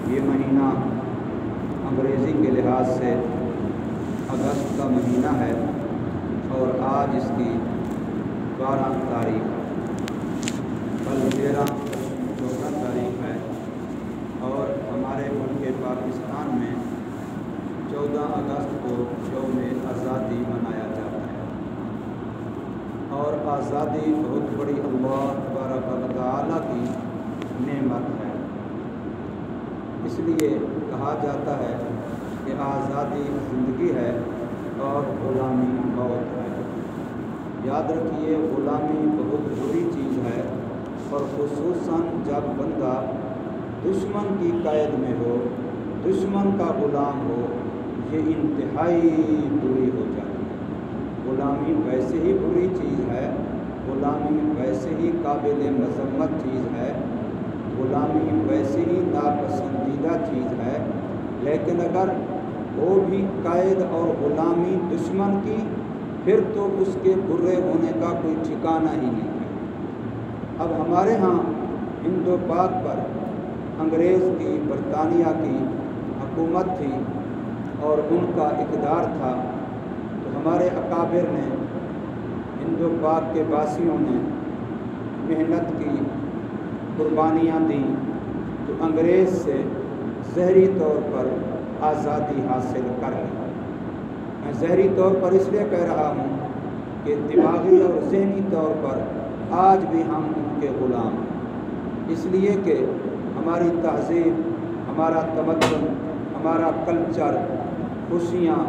یہ مہینہ انگریزی کے لحاظ سے اگست کا مہینہ ہے اور آج اس کی 12 تاریخ ہے، کل 14 تاریخ ہے اور ہمارے ملک پاکستان میں 14 اگست کو یوم آزادی منایا جاتا ہے اور آزادی بہت بڑی اللہ تبارک و تعالیٰ کی نعمت ہے۔ اس لیے کہا جاتا ہے کہ آزادی زندگی ہے اور غلامی موت ہے۔ یاد رکھیے، غلامی بہت بری چیز ہے اور خصوصاً جب بندہ دشمن کی قید میں ہو، دشمن کا غلام ہو، یہ انتہائی بری ہو جاتی ہے۔ غلامی ویسے ہی بری چیز ہے، غلامی ویسے ہی قابل مذمت چیز ہے، غلامی ویسے ہی ناپسندیدہ چیز ہے، لیکن اگر وہ بھی قید اور غلامی دشمن کی، پھر تو اس کے برے ہونے کا کوئی ٹھکانہ ہی نہیں ہے۔ اب ہمارے ہاں ہند و پاک پر انگریز کی، برطانیہ کی حکومت تھی اور ان کا اقتدار تھا، تو ہمارے اکابر نے، ہند و پاک کے باسیوں نے محنت کی، قربانیاں دیں، تو انگریز سے ظاہری طور پر آزادی حاصل کر لی۔ میں ظاہری طور پر اس لیے کہہ رہا ہوں کہ دماغی اور ذہنی طور پر آج بھی ہم ان کے غلام ہیں، اس لیے کہ ہماری تہذیب، ہمارا تمدن، ہمارا کلچر، خوشیاں،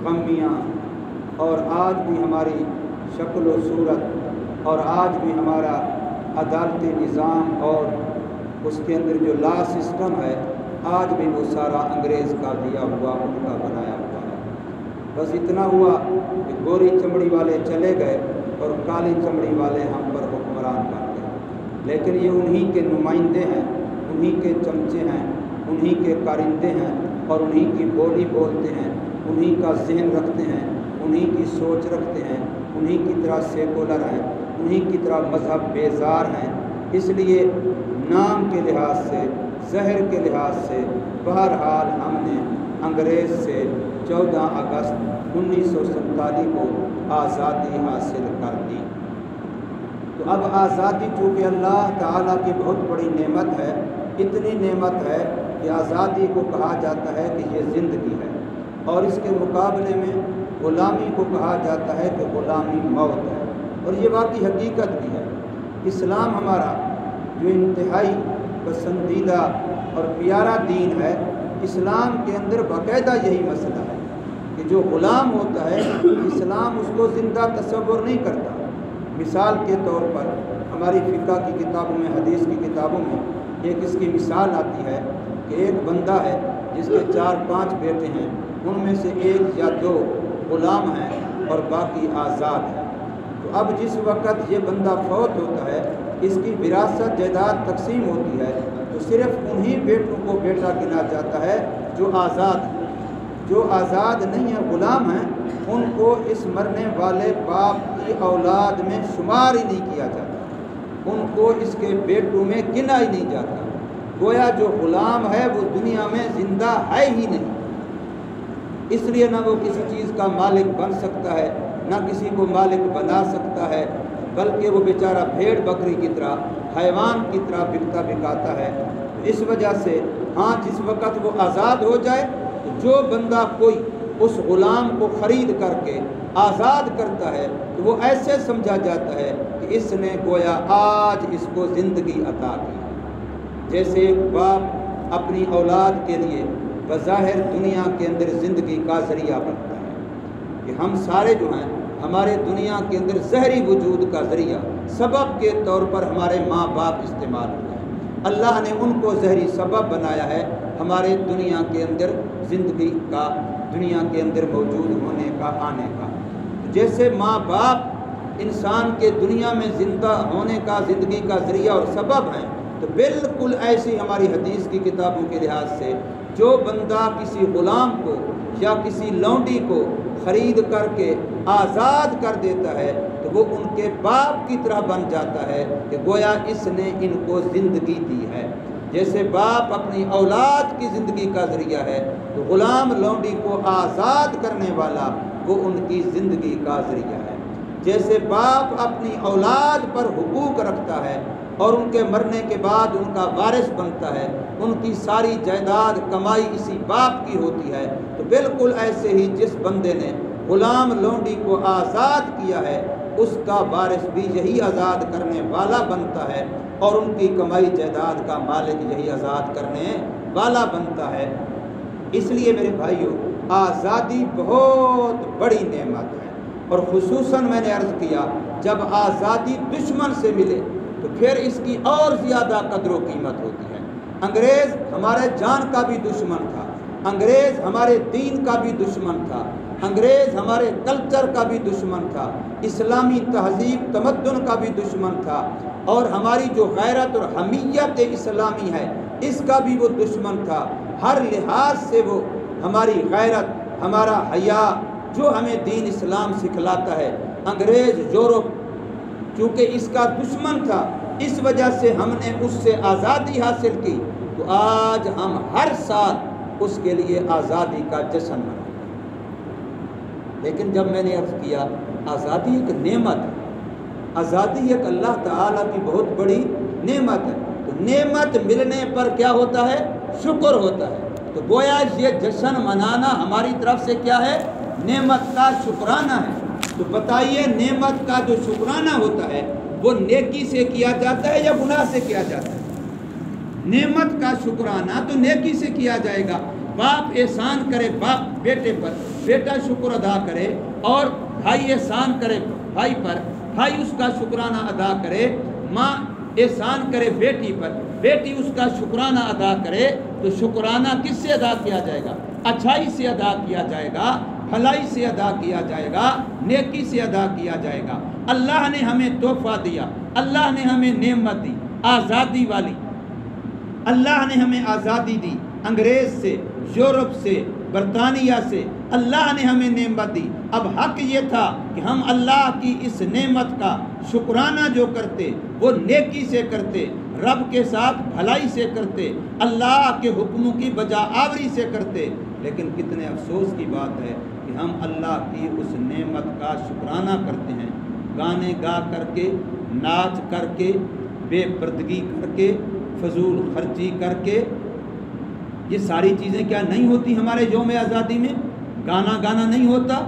غمیاں، اور آج بھی ہماری شکل و صورت، اور آج بھی ہمارا عدالتی نظام اور اس کے اندر جو لا سسٹم ہے، آج بھی وہ سارا انگریز کا دیا ہوا، ان کا بنایا ہوا ہے۔ بس اتنا ہوا کہ گوری چمڑی والے چلے گئے اور کالی چمڑی والے ہم پر حکمران بن گئے، لیکن یہ انہی کے نمائندے ہیں، انہی کے چمچے ہیں، انہی کے کارندے ہیں اور انہی کی بولی بولتے ہیں، انہی کا ذہن رکھتے ہیں، انہی کی سوچ رکھتے ہیں، انہی کی طرح سیکولر ہیں، انہی کی طرح مذہب بیزار ہیں۔ اس لیے نام کے لحاظ سے، ظاہر کے لحاظ سے، بہرحال ہم نے انگریز سے 14 اگست 1947 کو آزادی حاصل کر دی۔ تو اب آزادی چونکہ اللہ تعالیٰ کی بہت بڑی نعمت ہے، اتنی نعمت ہے کہ آزادی کو کہا جاتا ہے کہ یہ زندگی ہے، اور اس کے مقابلے میں غلامی کو کہا جاتا ہے کہ غلامی موت ہے، اور یہ واقعی حقیقت بھی ہے۔ اسلام ہمارا جو انتہائی پسندیدہ اور پیارا دین ہے، اسلام کے اندر باقاعدہ یہی مسئلہ ہے کہ جو غلام ہوتا ہے، اسلام اس کو زندہ تصور نہیں کرتا۔ مثال کے طور پر ہماری فقہ کی کتابوں میں، حدیث کی کتابوں میں ایک اس کی مثال آتی ہے کہ ایک بندہ ہے جس کے 4-5 بیٹے ہیں، ان میں سے 1 یا 2 غلام ہیں اور باقی آزاد ہیں۔ تو اب جس وقت یہ بندہ فوت ہوتا ہے، اس کی وراثت جائیداد تقسیم ہوتی ہے، تو صرف انہی بیٹوں کو بیٹا گنا جاتا ہے جو آزاد ہیں۔ جو آزاد نہیں ہیں، غلام ہیں، ان کو اس مرنے والے باپ کی اولاد میں شمار ہی نہیں کیا جاتا، ان کو اس کے بیٹوں میں گنا ہی نہیں جاتا۔ گویا جو غلام ہے وہ دنیا میں زندہ ہے ہی نہیں، اس لیے نہ وہ کسی چیز کا مالک بن سکتا ہے، نہ کسی کو مالک بنا سکتا ہے، بلکہ وہ بیچارہ بھیڑ بکری کی طرح، حیوان کی طرح بکتا بکاتا ہے۔ اس وجہ سے ہاں، جس وقت وہ آزاد ہو جائے، تو جو بندہ کوئی اس غلام کو خرید کر کے آزاد کرتا ہے، تو وہ ایسے سمجھا جاتا ہے کہ اس نے گویا آج اس کو زندگی عطا کی، جیسے ایک باپ اپنی اولاد کے لیے بظاہر دنیا کے اندر زندگی کا ذریعہ بنتا ہے۔ کہ ہم سارے جو ہیں، ہمارے دنیا کے اندر ظاہری وجود کا ذریعہ، سبب کے طور پر ہمارے ماں باپ استعمال ہوئے ہیں۔ اللہ نے ان کو ظاہری سبب بنایا ہے ہمارے دنیا کے اندر زندگی کا، دنیا کے اندر موجود ہونے کا، آنے کا۔ جیسے ماں باپ انسان کے دنیا میں زندہ ہونے کا، زندگی کا ذریعہ اور سبب ہیں، تو بالکل ایسی ہماری حدیث کی کتابوں کے لحاظ سے جو بندہ کسی غلام کو یا کسی لونڈی کو خرید کر کے آزاد کر دیتا ہے، تو وہ ان کے باپ کی طرح بن جاتا ہے کہ گویا اس نے ان کو زندگی دی ہے۔ جیسے باپ اپنی اولاد کی زندگی کا ذریعہ ہے تو غلام لونڈی کو آزاد کرنے والا وہ ان کی زندگی کا ذریعہ ہے۔ جیسے باپ اپنی اولاد پر حقوق رکھتا ہے اور ان کے مرنے کے بعد ان کا وارث بنتا ہے، ان کی ساری جائیداد کمائی اسی باپ کی ہوتی ہے، تو بالکل ایسے ہی جس بندے نے غلام لونڈی کو آزاد کیا ہے اس کا وارث بھی یہی آزاد کرنے والا بنتا ہے اور ان کی کمائی جائیداد کا مالک یہی آزاد کرنے والا بنتا ہے۔ اس لیے میرے بھائیوں، آزادی بہت بڑی نعمت ہے، اور خصوصاً میں نے عرض کیا جب آزادی دشمن سے ملے تو پھر اس کی اور زیادہ قدر و قیمت ہوتی ہے۔ انگریز ہمارے جان کا بھی دشمن تھا، انگریز ہمارے دین کا بھی دشمن تھا، انگریز ہمارے کلچر کا بھی دشمن تھا، اسلامی تہذیب تمدن کا بھی دشمن تھا، اور ہماری جو غیرت اور حمیت اسلامی ہے اس کا بھی وہ دشمن تھا۔ ہر لحاظ سے وہ ہماری غیرت، ہمارا حیا جو ہمیں دین اسلام سکھلاتا ہے، انگریز یورپ چونکہ اس کا دشمن تھا، اس وجہ سے ہم نے اس سے آزادی حاصل کی، تو آج ہم ہر سال اس کے لیے آزادی کا جشن مناتے ہیں۔ لیکن جب میں نے عرض کیا آزادی ایک نعمت ہے، آزادی ایک اللہ تعالیٰ کی بہت بڑی نعمت ہے، تو نعمت ملنے پر کیا ہوتا ہے؟ شکر ہوتا ہے۔ تو گویا یہ جشن منانا ہماری طرف سے کیا ہے؟ نعمت کا شکرانہ ہے۔ تو بتائیے نعمت کا جو شکرانہ ہوتا ہے وہ نیکی سے کیا جاتا ہے یا گناہ سے کیا جاتا ہے؟ نعمت کا شکرانہ تو نیکی سے کیا جائے گا۔ باپ احسان کرے باپ بیٹے پر، بیٹا شکر ادا کرے، اور بھائی احسان کرے بھائی پر، بھائی اس کا شکرانہ ادا کرے، ماں احسان کرے بیٹی پر، بیٹی اس کا شکرانہ ادا کرے، تو شکرانہ کس سے ادا کیا جائے گا؟ اچھائی سے ادا کیا جائے گا، بھلائی سے ادا کیا جائے گا، نیکی سے ادا کیا جائے گا۔ اللہ نے ہمیں تحفہ دیا، اللہ نے ہمیں نعمت دی آزادی والی، اللہ نے ہمیں آزادی دی انگریز سے، یورپ سے، برطانیہ سے، اللہ نے ہمیں نعمت دی۔ اب حق یہ تھا کہ ہم اللہ کی اس نعمت کا شکرانہ جو کرتے وہ نیکی سے کرتے، رب کے ساتھ بھلائی سے کرتے، اللہ کے حکموں کی بجا آوری سے کرتے۔ لیکن کتنے افسوس کی بات ہے کہ ہم اللہ کی اس نعمت کا شکرانہ کرتے ہیں گانے گا کر کے، ناچ کر کے، بے پردگی کر کے، فضول خرچی کر کے۔ یہ ساری چیزیں کیا نہیں ہوتی ہمارے یوم آزادی میں؟ گانا نہیں ہوتا،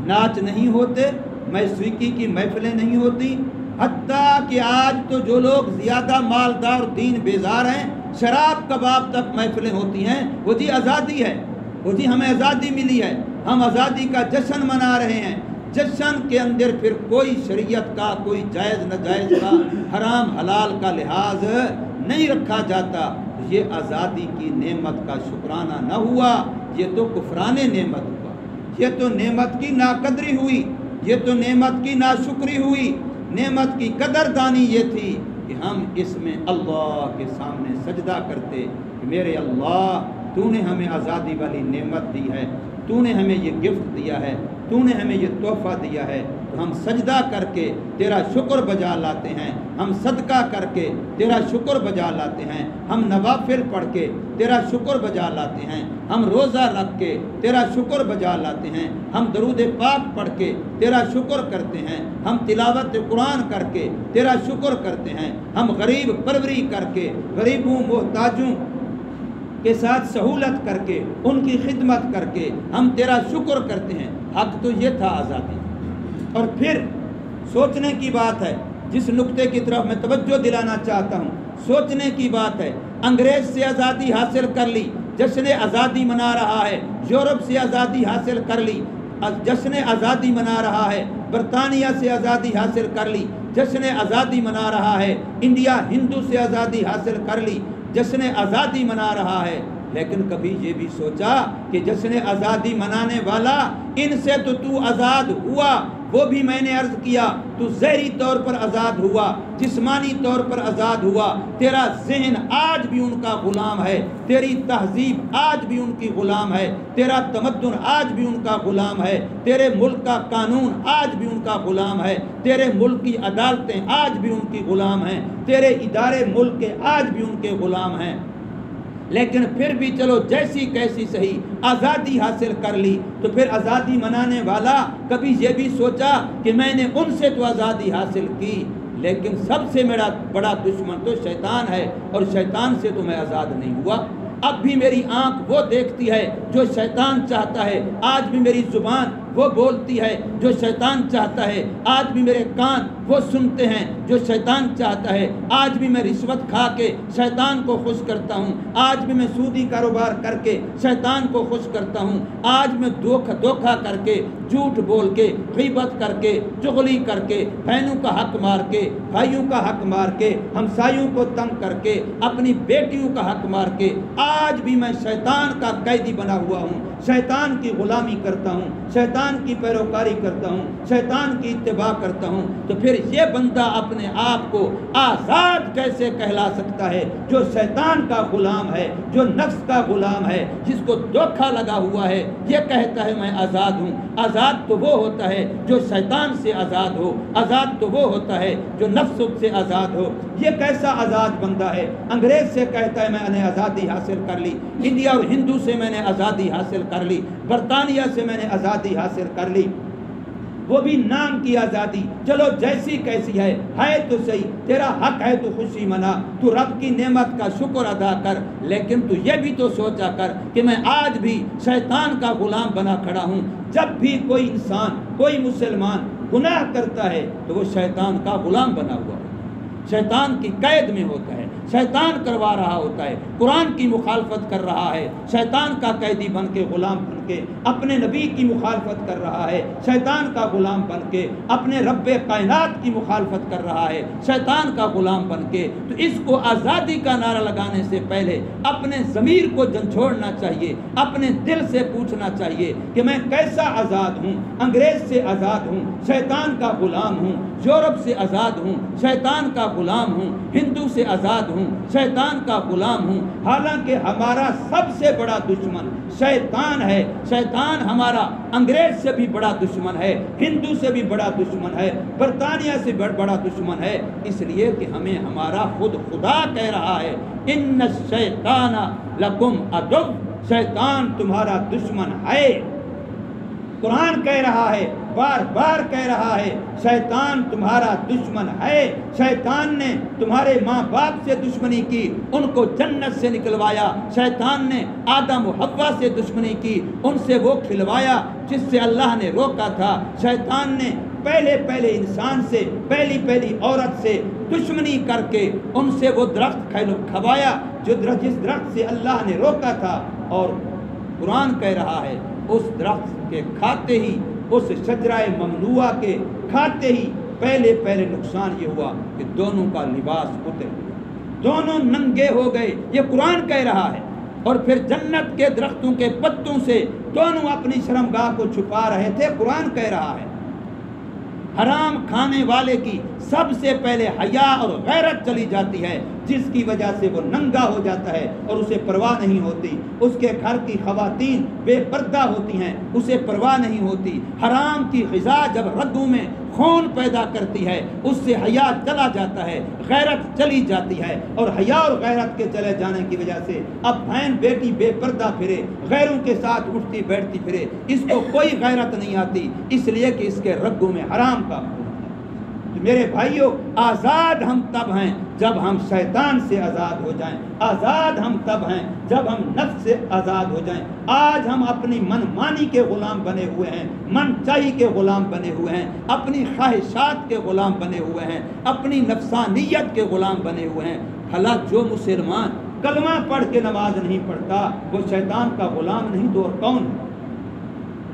ناچ نہیں ہوتے، موسیقی کی محفلیں نہیں ہوتی، حتیٰ کہ آج تو جو لوگ زیادہ مالدار دین بیزار ہیں شراب کباب تک محفلیں ہوتی ہیں۔ وہ جی آزادی ہے، وہ جی ہمیں آزادی ملی ہے، ہم آزادی کا جشن منا رہے ہیں۔ جشن کے اندر پھر کوئی شریعت کا، کوئی جائز ناجائز کا، حرام حلال کا لحاظ نہیں رکھا جاتا۔ یہ آزادی کی نعمت کا شکرانہ نہ ہوا، یہ تو کفران نعمت ہوا، یہ تو نعمت کی ناقدری ہوئی، یہ تو نعمت کی ناشکری ہوئی۔ نعمت کی قدردانی یہ تھی کہ ہم اس میں اللہ کے سامنے سجدہ کرتے کہ میرے اللہ تو نے ہمیں آزادی والی نعمت دی ہے، تو نے ہمیں یہ گفٹ دیا ہے، تو نے ہمیں یہ تحفہ دیا ہے، تو ہم سجدہ کر کے تیرا شکر بجا لاتے ہیں، ہم صدقہ کر کے تیرا شکر بجا لاتے ہیں، ہم نوافل پڑھ کے تیرا شکر بجا لاتے ہیں، ہم روزہ رکھ کے تیرا شکر بجا لاتے ہیں، ہم درود پاک پڑھ کے تیرا شکر کرتے ہیں، ہم تلاوت قرآن کر کے تیرا شکر کرتے ہیں، ہم غریب پروری کر کے، غریبوں محتاجوں کے ساتھ سہولت کر کے، ان کی خدمت کر کے ہم تیرا شکر کرتے ہیں۔ حق تو یہ تھا آزادی۔ اور پھر سوچنے کی بات ہے، جس نقطے کی طرف میں توجہ دلانا چاہتا ہوں، سوچنے کی بات ہے، انگریز سے آزادی حاصل کر لی، جشن آزادی منا رہا ہے، یورپ سے آزادی حاصل کر لی، جشن آزادی منا رہا ہے، برطانیہ سے آزادی حاصل کر لی، جشن آزادی منا رہا ہے، انڈیا ہندو سے آزادی حاصل کر لی، جشن آزادی منا رہا ہے۔ لیکن کبھی یہ بھی سوچا کہ جشن آزادی منانے والا ان سے تو آزاد ہوا، وہ بھی میں نے عرض کیا تو ظاہری طور پر آزاد ہوا، جسمانی طور پر آزاد ہوا، تیرا ذہن آج بھی ان کا غلام ہے، تیری تہذیب آج بھی ان کی غلام ہے، تیرا تمدن آج بھی ان کا غلام ہے، تیرے ملک کا قانون آج بھی ان کا غلام ہے، تیرے ملک کی عدالتیں آج بھی ان کی غلام ہیں، تیرے ادارے ملک کے آج بھی ان کے غلام ہیں۔ لیکن پھر بھی چلو جیسی کیسی صحیح آزادی حاصل کر لی، تو پھر آزادی منانے والا کبھی یہ بھی سوچا کہ میں نے ان سے تو آزادی حاصل کی، لیکن سب سے میرا بڑا دشمن تو شیطان ہے، اور شیطان سے تو میں آزاد نہیں ہوا۔ اب بھی میری آنکھ وہ دیکھتی ہے جو شیطان چاہتا ہے، آج بھی میری زبان وہ بولتی ہے جو شیطان چاہتا ہے، آج بھی میرے کان وہ سنتے ہیں جو شیطان چاہتا ہے، آج بھی میں رشوت کھا کے شیطان کو خوش کرتا ہوں، آج بھی میں سودی کاروبار کر کے شیطان کو خوش کرتا ہوں، آج میں دھوکہ کر کے، جھوٹ بول کے، غیبت کر کے، چغلی کر کے، بہنوں کا حق مار کے، بھائیوں کا حق مار کے، ہمسایوں کو تنگ کر کے، اپنی بیٹیوں کا حق مار کے، آج بھی میں شیطان کا قیدی بنا ہوا ہوں، شیطان کی غلامی کرتا ہوں، شیطان کی پیروکاری کرتا ہوں، شیطان کی اتباع کرتا ہوں، تو پھر یہ بندہ اپنے آپ کو آزاد کیسے کہلا سکتا ہے جو شیطان کا غلام ہے، جو نفس کا غلام ہے، جس کو دھوکہ لگا ہوا ہے، یہ کہتا ہے میں آزاد ہوں۔ آزاد تو وہ ہوتا ہے جو شیطان سے آزاد ہو، آزاد تو وہ ہوتا ہے جو نفس سے آزاد ہو۔ یہ کیسا آزاد بندہ ہے؟ انگریز سے کہتا ہے میں نے آزادی حاصل کر لی، انڈیا اور ہندو سے میں نے آزادی حاصل کر لی، برطانیہ سے میں نے آزادی حاصل کر لی، وہ بھی نام کی آزادی، چلو جیسی کیسی ہے تو صحیح، تیرا حق ہے تو خوشی منا، تو رب کی نعمت کا شکر ادا کر، لیکن تو یہ بھی تو سوچا کر کہ میں آج بھی شیطان کا غلام بنا کھڑا ہوں۔ جب بھی کوئی انسان، کوئی مسلمان گناہ کرتا ہے تو وہ شیطان کا غلام بنا ہوا ہے، شیطان کی قید میں ہوتا ہے، شیطان کروا رہا ہوتا ہے، قرآن کی مخالفت کر رہا ہے، شیطان کا قیدی بن کے، غلام بن کے اپنے نبی کی مخالفت کر رہا ہے، شیطان کا غلام بن کے اپنے رب کائنات کی مخالفت کر رہا ہے، شیطان کا غلام بن کے۔ تو اس کو آزادی کا نعرہ لگانے سے پہلے اپنے ضمیر کو جھنجھوڑنا چاہیے، اپنے دل سے پوچھنا چاہیے کہ میں کیسا آزاد ہوں؟ انگریز سے آزاد ہوں، شیطان کا غلام ہوں، یورپ سے آزاد ہوں، شیطان کا غلام ہوں، ہندو سے آزاد ہوں، شیطان کا غلام ہوں، حالانکہ ہمارا سب سے بڑا دشمن شیطان ہے۔ شیطان ہمارا انگریز سے بھی بڑا دشمن ہے، ہندو سے بھی بڑا دشمن ہے، برطانیہ سے بڑا دشمن ہے، اس لیے کہ ہمیں ہمارا خود خدا کہہ رہا ہے ان الشیطان لکم عدو، شیطان تمہارا دشمن ہے۔ قرآن کہہ رہا ہے، بار بار کہہ رہا ہے، شیطان تمہارا دشمن ہے۔ شیطان نے تمہارے ماں باپ سے دشمنی کی، ان کو جنت سے نکلوایا، شیطان نے آدم و حوا سے دشمنی کی، ان سے وہ کھلوایا جس سے اللہ نے روکا تھا۔ شیطان نے پہلے انسان سے، پہلی عورت سے دشمنی کر کے ان سے وہ درخت کھوایا جس درخت سے اللہ نے روکا تھا، اور قرآن کہہ رہا ہے اس درخت کے کھاتے ہی، اس شجرہ ممنوعہ کے کھاتے ہی پہلے نقصان یہ ہوا کہ دونوں کا لباس اتر گیا، دونوں ننگے ہو گئے، یہ قرآن کہہ رہا ہے۔ اور پھر جنت کے درختوں کے پتوں سے دونوں اپنی شرمگاہ کو چھپا رہے تھے، قرآن کہہ رہا ہے حرام کھانے والے کی سب سے پہلے حیا اور غیرت چلی جاتی ہے، جس کی وجہ سے وہ ننگا ہو جاتا ہے اور اسے پرواہ نہیں ہوتی۔ اس کے گھر کی خواتین بے پردہ ہوتی ہیں، اسے پرواہ نہیں ہوتی۔ حرام کی غذا جب رگوں میں خون پیدا کرتی ہے، اس سے حیا چلا جاتا ہے، غیرت چلی جاتی ہے، اور حیا اور غیرت کے چلے جانے کی وجہ سے اب بہن بیٹی بے پردہ پھرے، غیروں کے ساتھ اٹھتی بیٹھتی پھرے، اس کو کوئی غیرت نہیں آتی، اس لیے کہ اس کے رگوں میں حرام کا خون ہے۔ تو میرے بھائیوں، آزاد ہم تب ہیں جب ہم شیطان سے آزاد ہو جائیں، آزاد ہم تب ہیں جب ہم نفس سے آزاد ہو جائیں۔ آج ہم اپنی من مانی کے غلام بنے ہوئے ہیں، من چاہی کے غلام بنے ہوئے ہیں، اپنی خواہشات کے غلام بنے ہوئے ہیں، اپنی نفسانیت کے غلام بنے ہوئے ہیں۔ بھلا جو مسلمان کلمہ پڑھ کے نماز نہیں پڑھتا وہ شیطان کا غلام نہیں تو اور کون ہے؟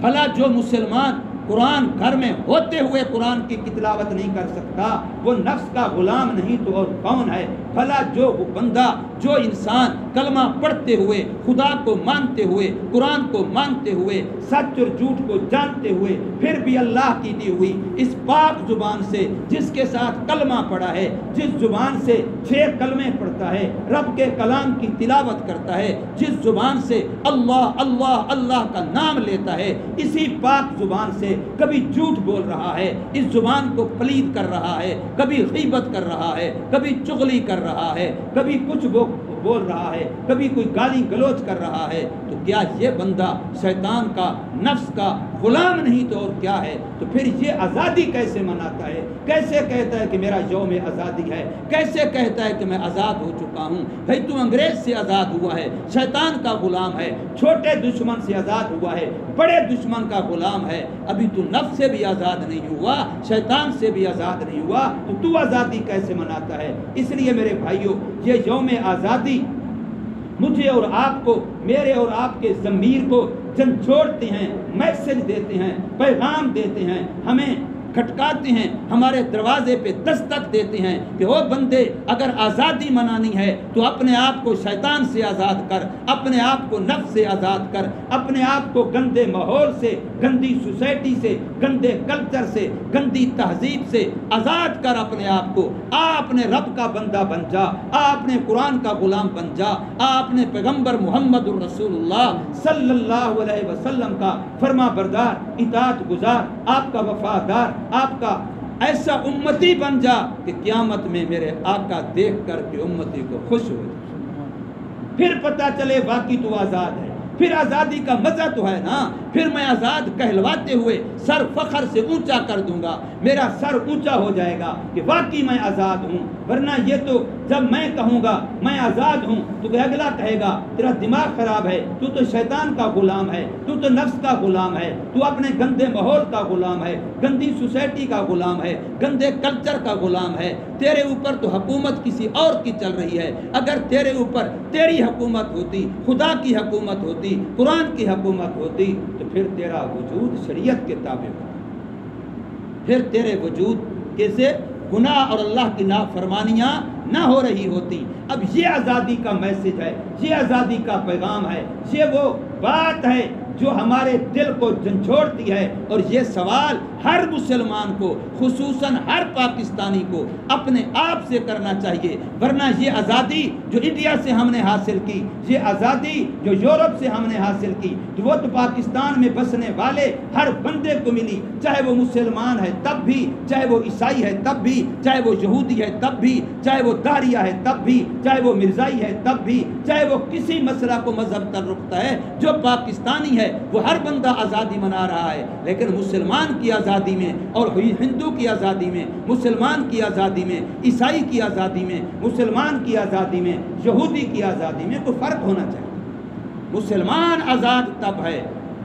بھلا جو مسلمان قرآن گھر میں ہوتے ہوئے قرآن کی تلاوت نہیں کر سکتا وہ نفس کا غلام نہیں تو اور کون ہے؟ بھلا جو بندہ، جو انسان کلمہ پڑھتے ہوئے، خدا کو مانتے ہوئے، قرآن کو مانتے ہوئے، سچ اور جھوٹ کو جانتے ہوئے، پھر بھی اللہ کی دی ہوئی اس پاک زبان سے، جس کے ساتھ کلمہ پڑھا ہے، جس زبان سے 6 کلمے پڑھتا ہے، رب کے کلام کی تلاوت کرتا ہے، جس زبان سے اللہ اللہ اللہ کا نام لیتا ہے، اسی پاک زبان سے کبھی جھوٹ بول رہا ہے، اس زبان کو پلید کر رہا ہے، کبھی غیبت کر رہا ہے، کبھی چغلی کر رہا ہے، کبھی کچھ وہ بول رہا ہے، کبھی کوئی گالی گلوچ کر رہا ہے، تو کیا یہ بندہ شیطان کا، نفس کا غلام نہیں تو اور کیا ہے؟ تو پھر یہ آزادی کیسے مناتا ہے؟ کیسے کہتا ہے کہ میرا یوم آزادی ہے؟ کیسے کہتا ہے کہ میں آزاد ہو چکا ہوں؟ بھائی تو انگریز سے آزاد ہوا ہے، شیطان کا غلام ہے، چھوٹے دشمن سے آزاد ہوا ہے، بڑے دشمن کا غلام ہے، ابھی تو نفس سے بھی آزاد نہیں ہوا، شیطان سے بھی آزاد نہیں ہوا، تو آزادی کیسے مناتا ہے؟ اس لیے میرے بھائیوں، یہ یوم آزادی مجھے اور آپ کو، میرے اور آپ کے ضمیر کو جھنجھوڑتے ہیں، میسج دیتے ہیں، پیغام دیتے ہیں، ہمیں کھٹکاتے ہیں، ہمارے دروازے پہ دستک دیتے ہیں کہ وہ بندے اگر آزادی منانی ہے تو اپنے آپ کو شیطان سے آزاد کر، اپنے آپ کو نفس سے آزاد کر، اپنے آپ کو گندے ماحول سے، گندی سوسائٹی سے، گندے کلچر سے، گندی تہذیب سے آزاد کر اپنے آپ کو، آ اپنے رب کا بندہ بن جا، آ اپنے قرآن کا غلام بن جا، آ اپنے پیغمبر محمد الرسول اللہ صلی اللہ علیہ وسلم کا فرما بردار، اطاعت گزار، آپ کا وفادار، آپ کا ایسا امتی بن جا کہ قیامت میں میرے آقا دیکھ کر کے امتی کو خوش ہو جائے، پھر پتہ چلے باقی تو آزاد ہے، پھر آزادی کا مزہ تو ہے نا، پھر میں آزاد کہلواتے ہوئے سر فخر سے اونچا کر دوں گا، میرا سر اونچا ہو جائے گا کہ واقعی میں آزاد ہوں۔ ورنہ یہ تو جب میں کہوں گا میں آزاد ہوں تو اگلا کہے گا تیرا دماغ خراب ہے، تو شیطان کا غلام ہے، تو نفس کا غلام ہے، تو اپنے گندے ماحول کا غلام ہے، گندی سوسائٹی کا غلام ہے، گندے کلچر کا غلام ہے، تیرے اوپر تو حکومت کسی اور کی چل رہی ہے، اگر تیرے اوپر تیری حکومت ہوتی، خدا کی حکومت ہوتی، قرآن کی حکومت ہوتی، تو پھر تیرا وجود شریعت کے تابع ہوتا، پھر تیرے وجود کیسے گناہ اور اللہ کی نافرمانیاں نہ ہو رہی ہوتی۔ اب یہ آزادی کا میسج ہے، یہ آزادی کا پیغام ہے، یہ وہ بات ہے جو ہمارے دل کو جھنجھوڑتی ہے، اور یہ سوال ہر مسلمان کو، خصوصاً ہر پاکستانی کو اپنے آپ سے کرنا چاہیے۔ ورنہ یہ آزادی جو انڈیا سے ہم نے حاصل کی، یہ آزادی جو یورپ سے ہم نے حاصل کی، تو وہ تو پاکستان میں بسنے والے ہر بندے کو ملی، چاہے وہ مسلمان ہے تب بھی، چاہے وہ عیسائی ہے تب بھی، چاہے وہ یہودی ہے تب بھی، چاہے وہ داریہ ہے تب بھی، چاہے وہ مرزائی ہے تب بھی، چاہے وہ کسی مسئلہ کو مذہب تر رکھتا ہے، جو پاکستانی ہے وہ ہر بندہ آزادی منا رہا ہے۔ لیکن مسلمان کی آزادی میں اور ہندو کی آزادی میں، مسلمان کی آزادی میں، عیسائی کی آزادی میں، مسلمان کی آزادی میں، یہودی کی آزادی میں کوئی فرق ہونا چاہیے۔ مسلمان آزاد تب ہے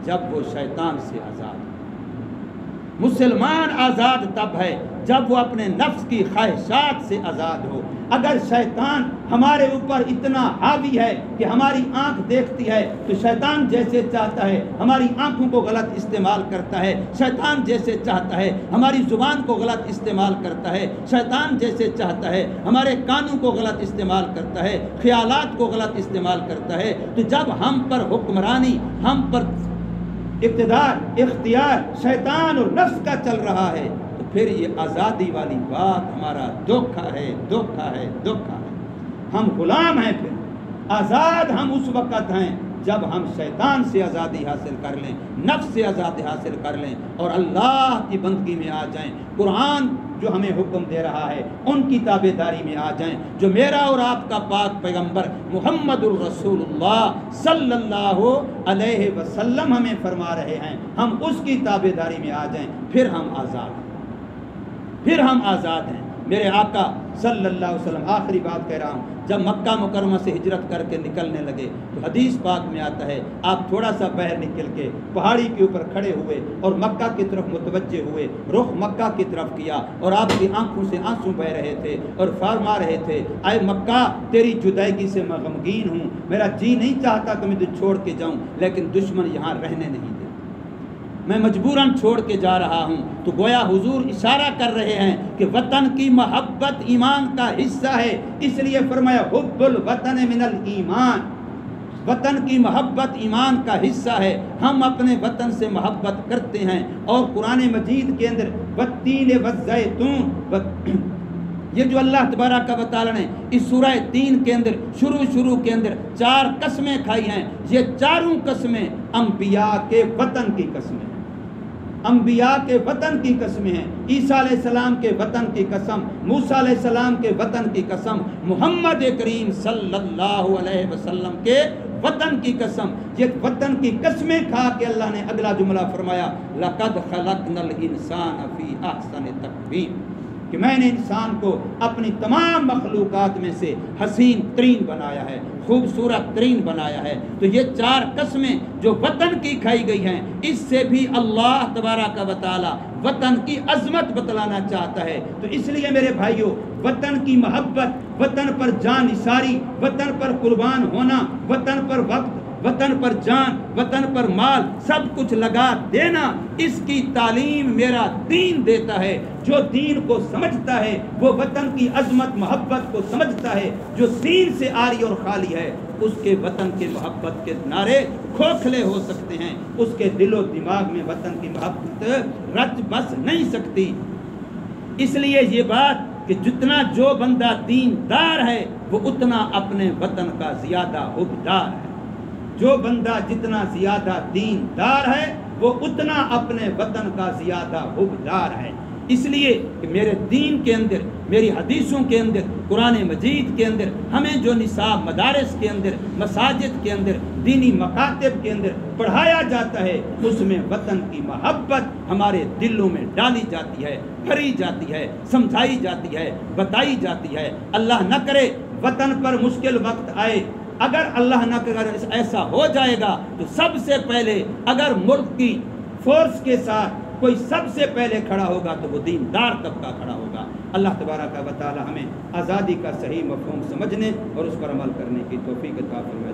جب وہ شیطان سے آزاد ہے، مسلمان آزاد تب ہے جب وہ اپنے نفس کی خواہشات سے آزاد ہو۔ اگر شیطان ہمارے اوپر اتنا حاوی ہے کہ ہماری آنکھ دیکھتی ہے تو شیطان جیسے چاہتا ہے ہماری آنکھوں کو غلط استعمال کرتا ہے، شیطان جیسے چاہتا ہے ہماری زبان کو غلط استعمال کرتا ہے، شیطان جیسے چاہتا ہے ہمارے کانوں کو غلط استعمال کرتا ہے، خیالات کو غلط استعمال کرتا ہے۔ تو جب ہم پر حکمرانی، ہم پر اقتدار، اختیار شیطان اور نفس کا چل رہا ہے، تو پھر یہ آزادی والی بات ہمارا دھوکہ ہے، دھوکہ ہے، دھوکہ ہے۔ ہم غلام ہیں، پھر آزاد ہم اس وقت ہیں جب ہم شیطان سے آزادی حاصل کر لیں، نفس سے آزادی حاصل کر لیں اور اللہ کی بندگی میں آ جائیں، قرآن جو ہمیں حکم دے رہا ہے ان کی تابع داری میں آ جائیں، جو میرا اور آپ کا پاک پیغمبر محمد الرسول اللہ صلی اللہ علیہ وسلم ہمیں فرما رہے ہیں، ہم اس کی تابع داری میں آ جائیں، پھر ہم آزاد ہیں، پھر ہم آزاد ہیں۔ میرے آقا صلی اللہ علیہ وسلم، آخری بات کہہ رہا ہوں، جب مکہ مکرمہ سے ہجرت کر کے نکلنے لگے تو حدیث پاک میں آتا ہے آپ تھوڑا سا باہر نکل کے پہاڑی کے اوپر کھڑے ہوئے اور مکہ کی طرف متوجہ ہوئے، رخ مکہ کی طرف کیا اور آپ کی آنکھوں سے آنسو بہ رہے تھے اور فرما رہے تھے اے مکہ تیری جدائیگی سے میں غمگین ہوں، میرا جی نہیں چاہتا کہ میں تجھے چھوڑ کے جاؤں، لیکن دشمن یہاں رہنے نہیں دے، میں مجبوراً چھوڑ کے جا رہا ہوں۔ تو گویا حضور اشارہ کر رہے ہیں کہ وطن کی محبت ایمان کا حصہ ہے، اس لیے فرمایا حب الوطن من الایمان، وطن کی محبت ایمان کا حصہ ہے، ہم اپنے وطن سے محبت کرتے ہیں۔ اور قرآن مجید کے اندر والتین والزیتون، یہ جو اللہ تبارک و تعالیٰ نے اس سورہ 3 کے اندر شروع کے اندر 4 قسمیں کھائی ہیں، یہ چاروں قسمیں انبیاء کے وطن کی قسمیں ہیں۔ انبیاء کے وطن کی قسمیں ہیں، عیسیٰ علیہ السلام کے وطن کی قسم، موسیٰ علیہ السلام کے وطن کی قسم، محمد کریم صلی اللہ علیہ وسلم کے وطن کی قسم، یہ وطن کی قسمیں کھا کے اللہ نے اگلا جملہ فرمایا لَقَدْ خَلَقْنَا الْإِنسَانَ فِي أَحْسَنِ تَقْوِيمٍ، کہ میں نے انسان کو اپنی تمام مخلوقات میں سے حسین ترین بنایا ہے، خوبصورت ترین بنایا ہے۔ تو یہ چار قسمیں جو وطن کی کھائی گئی ہیں، اس سے بھی اللہ تبارک و تعالی وطن کی عظمت بتلانا چاہتا ہے۔ تو اس لیے میرے بھائیوں، وطن کی محبت، وطن پر جان نثاری، وطن پر قربان ہونا، وطن پر وقت، وطن پر جان، وطن پر مال، سب کچھ لگا دینا، اس کی تعلیم میرا دین دیتا ہے۔ جو دین کو سمجھتا ہے وہ وطن کی عظمت محبت کو سمجھتا ہے، جو دین سے عاری اور خالی ہے اس کے وطن کے محبت کے نعرے کھوکھلے ہو سکتے ہیں، اس کے دل و دماغ میں وطن کی محبت رچ بس نہیں سکتی۔ اس لیے یہ بات کہ جتنا جو بندہ دیندار ہے وہ اتنا اپنے وطن کا زیادہ حبدار ہے، جو بندہ جتنا زیادہ دیندار ہے وہ اتنا اپنے وطن کا زیادہ حبدار ہے۔ اس لیے کہ میرے دین کے اندر، میری حدیثوں کے اندر، قرآن مجید کے اندر، ہمیں جو نصاب مدارس کے اندر، مساجد کے اندر، دینی مکاتب کے اندر پڑھایا جاتا ہے، اس میں وطن کی محبت ہمارے دلوں میں ڈالی جاتی ہے، بھری جاتی ہے، سمجھائی جاتی ہے، بتائی جاتی ہے۔ اللہ نہ کرے وطن پر مشکل وقت آئے، اگر اللہ نہ کرے ایسا ہو جائے گا تو سب سے پہلے اگر ملک کی فورس کے ساتھ کوئی سب سے پہلے کھڑا ہوگا تو وہ دیندار طبقہ کھڑا ہوگا۔ اللہ تبارک و تعالی ہمیں آزادی کا صحیح مفہوم سمجھنے اور اس پر عمل کرنے کی توفیق عطا فرمائے۔